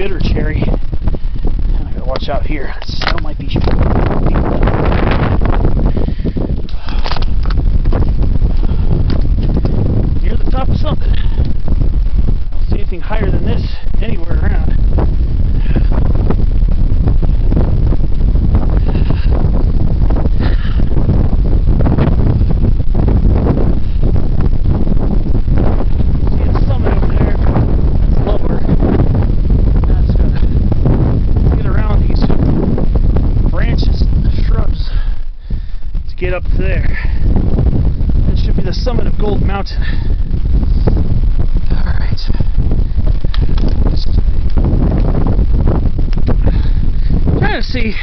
bitter cherry. And I gotta watch out here. The snow might be near the top of something. I don't see anything higher than this anywhere around. Get up there. That should be the summit of Gold Mountain. Alright. Trying to see if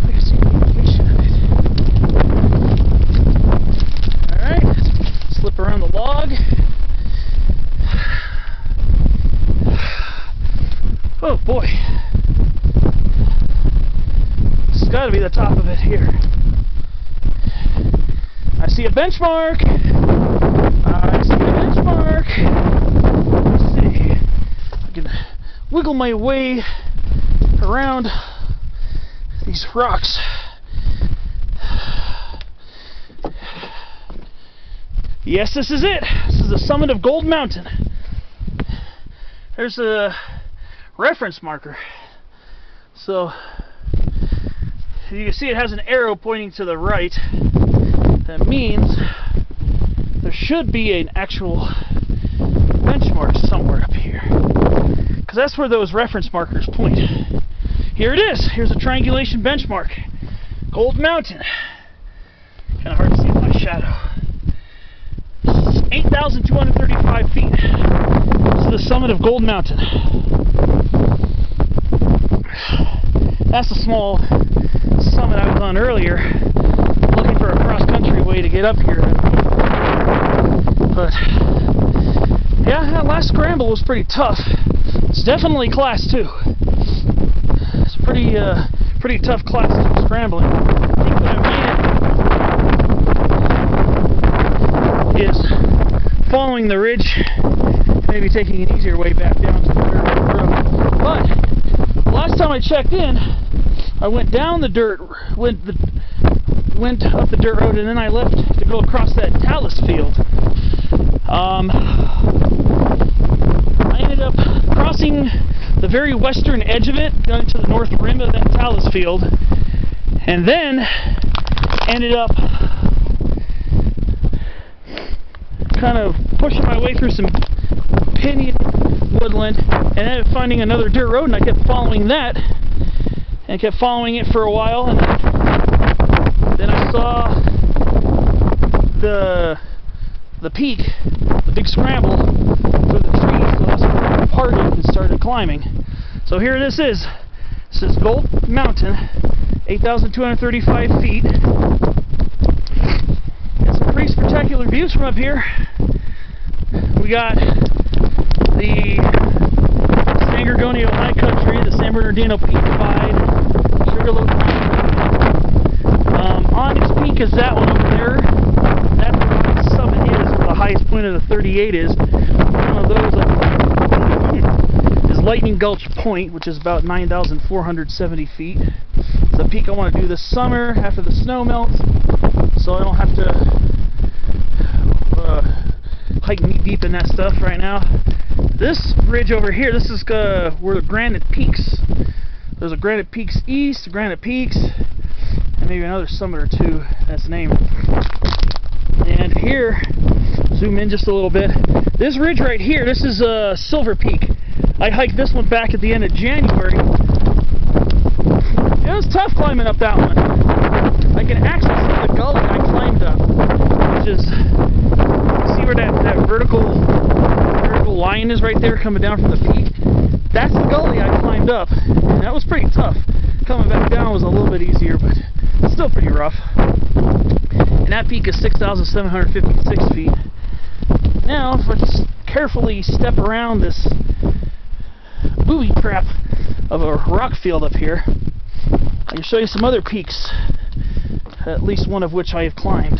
I can see the location of it. Alright. Slip around the log. Oh boy. This has got to be the top of it here. I see a benchmark. I see a benchmark. Let's see. I can wiggle my way around these rocks. Yes, this is it. This is the summit of Gold Mountain. There's a reference marker. So you can see it has an arrow pointing to the right. That means there should be an actual benchmark somewhere up here, because that's where those reference markers point. Here it is. Here's a triangulation benchmark. Gold Mountain. Kind of hard to see in my shadow. 8,235 feet. This is the summit of Gold Mountain. That's the small summit I was on earlier, looking for a cross-country way to get up here. But yeah, that last scramble was pretty tough. It's definitely class 2. It's pretty tough class 2 scrambling. I think what I made is following the ridge, maybe taking an easier way back down to the dirt road. But last time I checked in, I went down the dirt, went up the dirt road, and then I left to go across that talus field. I ended up crossing the very western edge of it, going to the north rim of that talus field, and then ended up kind of pushing my way through some pinyon woodland, and ended up finding another dirt road, and I kept following that, and kept following it for a while, and then I saw the peak, the big scramble through the trees, so I sort of parted and started climbing. So here this is. This is Gold Mountain, 8,235 feet. It's some pretty spectacular views from up here. We got the San Gorgonio High Country, the San Bernardino Peak Divide, Sugarloaf Mountain. On its peak is that one over there. That's where the summit is, where the highest point of the 38 is. One of those is Lightning Gulch Point, which is about 9,470 feet. It's a peak I want to do this summer after the snow melts, so I don't have to hike knee deep in that stuff right now. This ridge over here, this is where the Granite Peaks. There's a Granite Peaks East, Granite Peaks, and maybe another summit or two that's named. And here, zoom in just a little bit. This ridge right here, this is Silver Peak. I hiked this one back at the end of January. It was tough climbing up that one. I can actually see the gully I climbed up, which is, see where that vertical line is right there coming down from the peak? That's the gully I climbed up, and that was pretty tough. Coming back down was a little bit easier, but still pretty rough. And that peak is 6,756 feet. Now, if I just carefully step around this booby trap of a rock field up here, I can show you some other peaks, at least one of which I have climbed.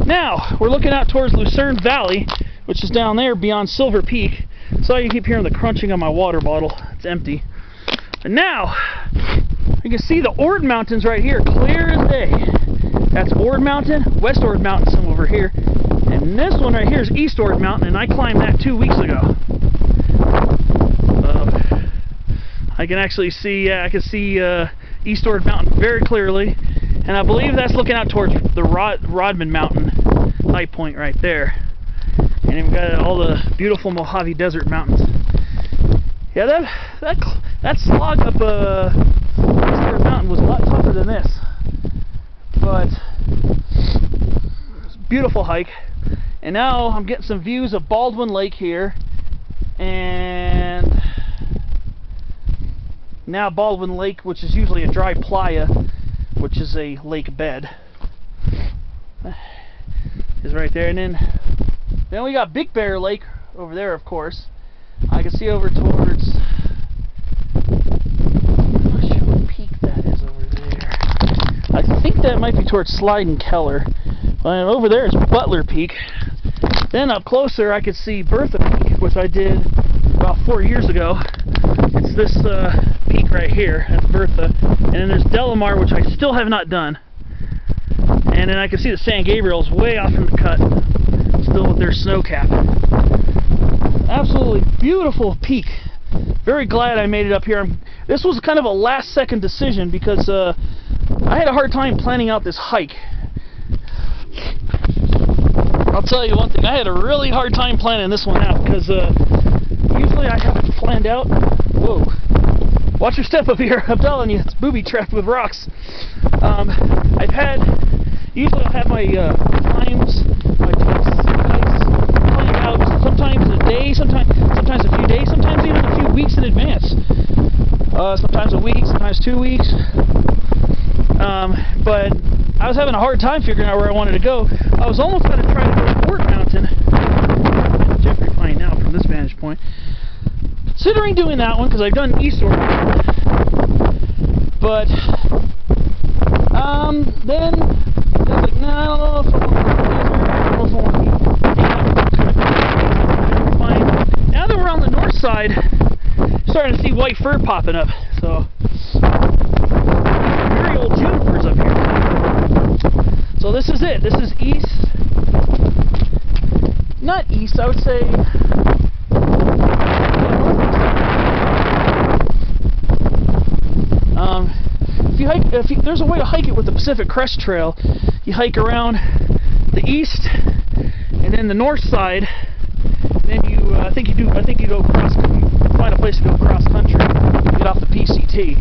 Now, we're looking out towards Lucerne Valley, which is down there beyond Silver Peak. So you keep hearing the crunching on my water bottle. It's empty. And now, you can see the Ord Mountains right here, clear as day. That's Ord Mountain, West Ord Mountain, some over here. And this one right here is East Ord Mountain, and I climbed that 2 weeks ago. I can actually see, I can see East Ord Mountain very clearly. And I believe that's looking out towards the Rodman Mountain high point right there. And then we've got all the beautiful Mojave Desert Mountains. Yeah, that slog up East Ord Mountain was a lot tougher than this. But it's a beautiful hike. And now I'm getting some views of Baldwin Lake here. And now Baldwin Lake, which is usually a dry playa, which is a lake bed, is right there. And then we got Big Bear Lake over there, of course. I can see over towards, I'm not sure what peak that is over there. I think that might be towards Slide and Keller. And over there is Butler Peak. Then up closer I could see Bertha Peak, which I did about 4 years ago. It's this peak right here, that's Bertha. And then there's Delamar, which I still have not done. And then I can see the San Gabriel's way off in the cut, still with their snow cap. Absolutely beautiful peak. Very glad I made it up here. This was kind of a last second decision because I had a hard time planning out this hike. I'll tell you one thing, I had a really hard time planning this one out because usually I have it planned out. Whoa. Watch your step up here, I'm telling you, it's booby trapped with rocks. Usually I'll have my climbs, my hikes planned out sometimes a day, sometimes a few days, sometimes even a few weeks in advance. Sometimes a week, sometimes 2 weeks. But I was having a hard time figuring out where I wanted to go. I was almost going to try to go to Ord Mountain. Jeffrey Pine now from this vantage point. Considering doing that one because I've done East Ord Mountain. But then I was like, no, I don't know if I want to do fine. Now that we're on the north side, starting to see white fir popping up. So very old junipers up here. So this is it. This is east. Not east, I would say. There's a way to hike it with the Pacific Crest Trail. You hike around the east and then the north side. Then you, I think you go cross. You find a place to go cross country. Get off the PCT.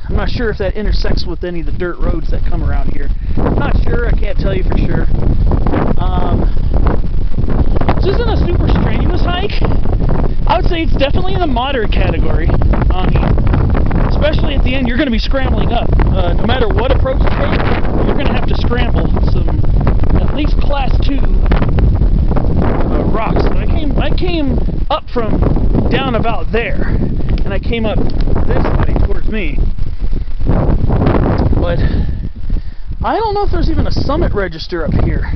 I'm not sure if that intersects with any of the dirt roads that come around here. I'm not sure. I can't tell you for sure. This isn't a super strenuous hike. I would say it's definitely in the moderate category. Especially at the end, you're going to be scrambling up. No matter what approach you take, you're going to have to scramble some at least class 2 rocks. And I came up from down about there, and I came up this way towards me. But I don't know if there's even a summit register up here.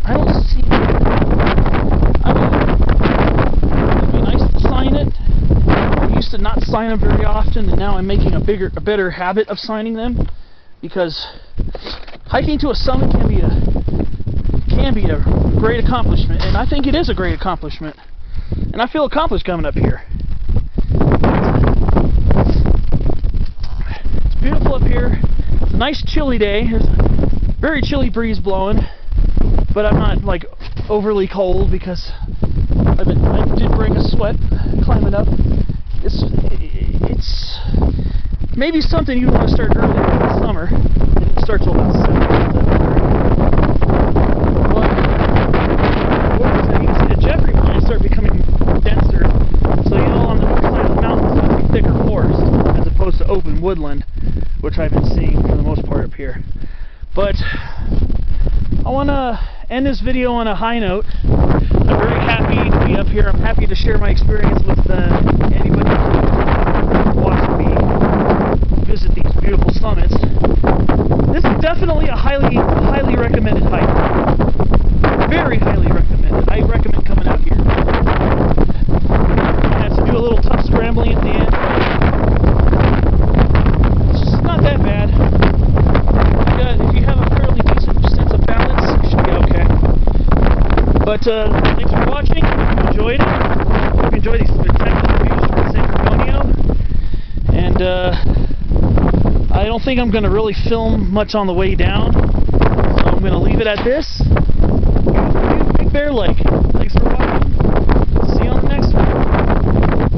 I don't see it. I mean, it'd be nice to sign it. I used to not sign them very often, and now I'm making a better habit of signing them, because hiking to a summit can be a great accomplishment, and I think it is a great accomplishment, and I feel accomplished coming up here. It's beautiful up here. It's a nice chilly day. There's a very chilly breeze blowing, but I'm not like overly cold because I did bring a sweat climbing up. It's maybe something you want to start early in the summer. It starts about 7. But you can see the Jeffrey pines start becoming denser. So on the north side of the mountains, it's going to be thicker forest as opposed to open woodland, which I've been seeing for the most part up here. But I want to end this video on a high note. I'm very happy to be up here. I'm happy to share my experience with anybody who's watching me visit these beautiful summits. This is definitely a highly recommended hike. Very highly recommended. I recommend coming out here. thanks for watching. Hope you enjoyed it. Hope you enjoyed these spectacular views from San Antonio. And I don't think I'm going to really film much on the way down, so I'm going to leave it at this. Big Bear Lake.